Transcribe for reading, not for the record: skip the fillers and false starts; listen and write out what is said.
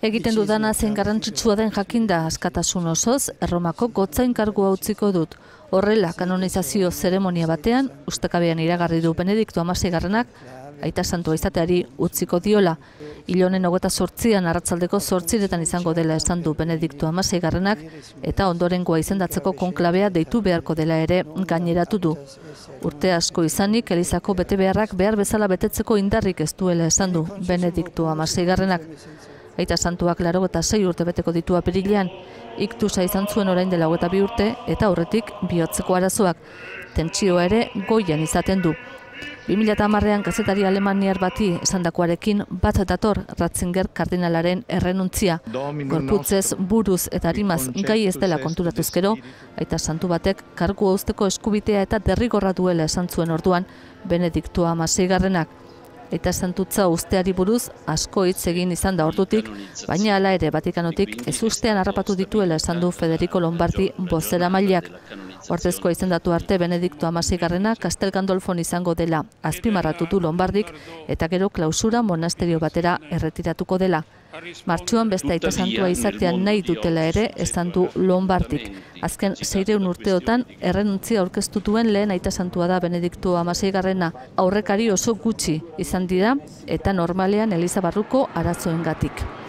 Egiten dudana zen garrantzitsua den jakinda askatasun osoz, Erromako gotzain kargua utziko dut. Horrela, kanonizazio zeremonia batean, ustekabean iragarri du Benedikto XVI aita santua izateari utziko diola. Ilonen 28an arratsaldeko 8etan izango dela esan du Benedikto XVI eta ondorengoa izendatzeko konklabea deitu beharko dela ere gaineratu du. Urte asko izanik, Elizako betebeharrak behar bezala betetzeko indarrik ez duela esan du Benedikto XVI. Aita santuak 86 urte beteko ditu apirilean, iktusa izan zuen orain dela 22 urte eta aurretik bihotzeko arazoak. Tentsioa ere goian izaten du. 2010an kazetari alemaniar bati esandakoarekin bat dator Ratzinger kardinalaren errenuntzia. Gorputzez, buruz eta arimaz gai ez dela konturatuz gero, aita santu batek kargu uzteko eskubitea eta derrigorra duela esan zuen orduan Benedikto XVI. Eta santutza usteari buruz asko hitz egin izan da ordutik, baina hala ere Vatikanotik ez ustean harrapatu dituela esan du Federico Lombardi bozeramaileak. Ordezkoa izendatu arte Benedikto XVI Castel Gandolfon izango dela azpimarratu du Lombardik eta gero klausura monasterio batera erretiratuko dela. Martxuan beste aita santua izatean nahi dutela ere esan du Lombardik. Azken 600 urteotan errenuntzia aurkeztu duen lehen aita santua da Benedikto XVI. Aurrekari oso gutxi izan dira eta normalean Eliza barruko arazoengatik.